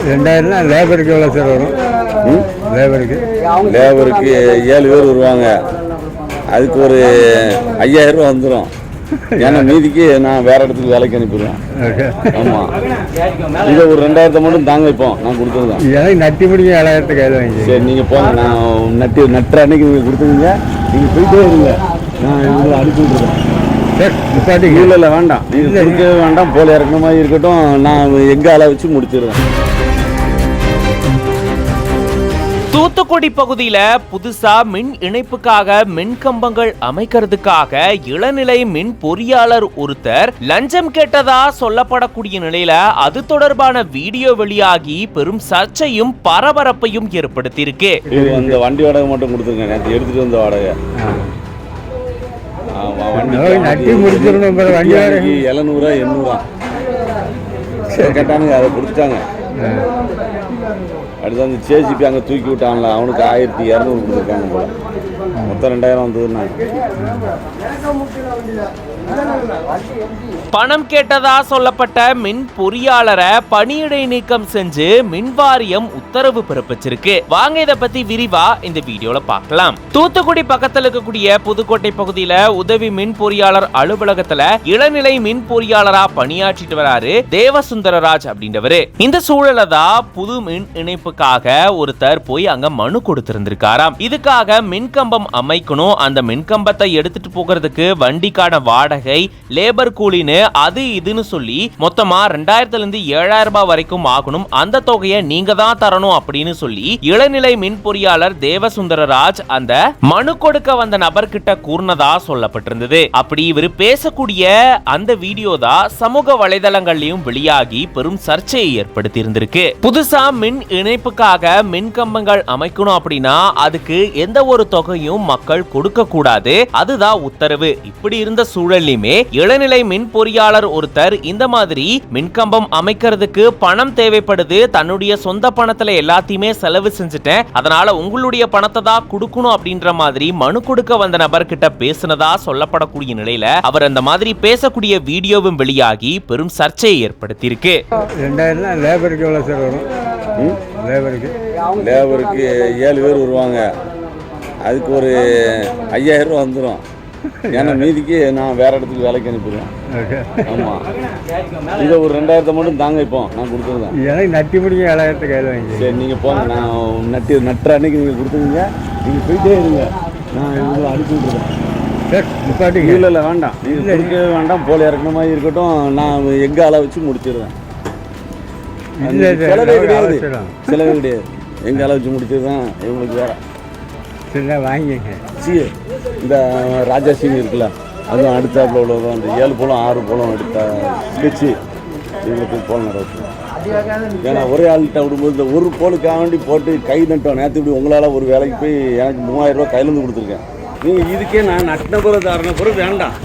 2000 லேபருக்கு எவ்வளோ சார் வரும்? லேபருக்கு 7 பேர் வருவாங்க. அதுக்கு ஒரு 5000 ரூபா வந்துடும். ஏன்னா மீதிக்கு நான் வேற இடத்துக்கு வேலைக்கு அனுப்பிடுவேன். ஆமாம், இதை ஒரு 2000 மட்டும் தாங்க வைப்போம். நான் கொடுத்துருந்தேன். எனக்கு நட்டி முடிஞ்ச 7000 கையில் வாங்கி. சரி, நீங்கள் போங்க. நான் நட்டுற அன்னைக்கு நீங்கள் கொடுத்துருங்க. நீங்கள் போயிட்டே இருங்க. நான் இதில் அனுப்பி விட்டுருவேன். இல்லை வேண்டாம், நீங்கள் கொடுக்கவே வேண்டாம். போல இறக்குற மாதிரி இருக்கட்டும். நான் எங்கள் ஆளை வச்சு முடிச்சிடுறேன். தூத்துக்குடி பகுதியில புதுசா மின் இணைப்புக்காக மின் கம்பங்கள் அமைக்கிறதுக்காக இளநிலை மின் பொறியாளர் ஒருத்தர் லஞ்சம் கேட்டதா சொல்லப்படக்கூடிய நிலையில அது தொடர்பான வீடியோ வெளியாகி பெரும் சர்ச்சையும் பரபரப்பையும் ஏற்படுத்தியிருக்கு. இந்த வண்டி வாடகை மட்டும் கொடுத்துருங்க. நேற்று எடுத்துட்டு வந்த வாடகை 700 800 கேட்டானுங்க. அதை கொடுத்துட்டாங்க. அடுத்து அந்த சேசிப்பி அங்கே தூக்கி விட்டான்ல, அவனுக்கு 1200 கொடுத்துருக்காங்க போல. மொத்தம் 2000 வந்ததுன்னா பணம் கேட்டதா சொல்லப்பட்ட மின் பொறியாளரை பணியிடை நீக்கம் செஞ்சு மின் வாரியம் உத்தரவு பிறப்பிச்சிருக்கு. வாங்க இதை பத்தி விரிவா இந்த வீடியோல பார்க்கலாம். தூத்துக்குடி பக்கத்துல இருக்கக்கூடிய புதுக்கோட்டை பகுதியில உதவி மின் பொறியாளர் அலுவலகத்துல இளநிலை மின் பொறியாளரா பணியாற்றிட்டு வராரு தேவசுந்தரராஜ் அப்படின்றவரு. இந்த சூழல தான் புது மின் இணைப்புக்காக ஒருத்தர் போய் அங்க மனு கொடுத்திருந்திருக்காராம். இதுக்காக மின்கம்பம் அமைக்கணும். அந்த மின்கம்பத்தை எடுத்துட்டு போகிறதுக்கு வண்டிக்கான வாடகை, லேபர் கூலின்னு அது இதுன்னு சொல்லி மொத்தமா 2000 இருந்து 7000 ரூபாய் வரைக்கும் ஆகணும். அந்த தொகையை நீங்க தான் தரணும் அப்படின்னு சொல்லி இளநிலை மின் பொறியாளர் தேவசுந்தரராஜ் அந்த மனு கொடுக்க வந்த நபர்கிட்ட கூர்னதா சொல்லப்பட்டிருந்தது. அப்படி இவர் பேசக்கூடிய அந்த வீடியோ தான் சமூக வலைதளங்கள்லயும் வெளியாகி பெரும் சர்ச்சையை ஏற்படுத்தி இருந்திருக்கு. புதுசா மின் இணைப்புக்காக மின் கம்பங்கள் அமைக்கணும் அப்படின்னா அதுக்கு எந்த ஒரு தொகையும் மக்கள் கொடுக்க கூடாது. அதுதான் உத்தரவு. இப்படி இருந்த சூழலிலுமே இளநிலை மின் பொறியாளர் ஒருத்தர் இந்த மாதிரி மின்கம்பம் அமைக்கிறதுக்கு பணம் தேவைப்படுது, தன்னுடைய சொந்த பணத்துல எல்லாத்தையுமே செலவு செஞ்சுட்டேன், அதனால உங்களுடைய பணத்தை தான் கொடுக்கணும் அப்படின்ற மாதிரி மனு கொடுக்க வந்த நபர்கிட்ட பேசினதா சொல்லப்படக்கூடிய நிலையில அவர் அந்த மாதிரி பேசக்கூடிய வீடியோவும் வெளியாகி பெரும் சர்ச்சையை ஏற்படுத்தி இருக்கு. 2000 லேபருக்கு எவ்வளோ சார் வரும்? லேபருக்கு 7 பேர் வருவாங்க. அதுக்கு ஒரு 5000 ரூபா வந்துடும். ஏன்னா மீதிக்கு நான் வேற இடத்துக்கு வேலைக்கு அனுப்பிடுவேன். ஆமாம், இதை ஒரு 2000 மட்டும் தாங்க வைப்போம். நான் கொடுத்துருந்தேன். எனக்கு நட்டி முடிஞ்ச 7000 கையில் வாங்கி. சரி, நீங்கள் போங்க. நான் நட்டுற அன்னைக்கு நீங்கள் கொடுத்துருங்க. நீங்கள் போயிட்டே இருங்க. நான் இதில் அனுப்பி விட்டுருவேன். இல்லை வேண்டாம், நீங்கள் கொடுக்கவே வேண்டாம். போல இறக்குற மாதிரி இருக்கட்டும். நான் எங்கள் ஆளை வச்சு முடிச்சிடுவேன். செலவே கிடையாது. எங்கள் ஆளை வச்சு முடிச்சிடுவேன். இவங்களுக்கு வேற வாங்கிங்க. இந்த ராஜா சிங் இருக்குல்ல, அதுவும் அடுத்தாப்புல உள்ளதும் அந்த 7 போலம் 6 போலம் எடுத்த வச்சு இவங்களுக்கு போல் நடக்கும். ஏன்னா ஒரே ஆள்கிட்ட விடும்போது இந்த ஒரு போலுக்காக வேண்டி போட்டு கை நட்டோம். நேற்று இப்படி உங்களால் ஒரு வேலைக்கு போய் எனக்கு 3000 ரூபா கையிலேருந்து கொடுத்துருக்கேன். நீங்கள் இதுக்கே நான் நட்டின பிறகு தரண பிறகு வேண்டாம்.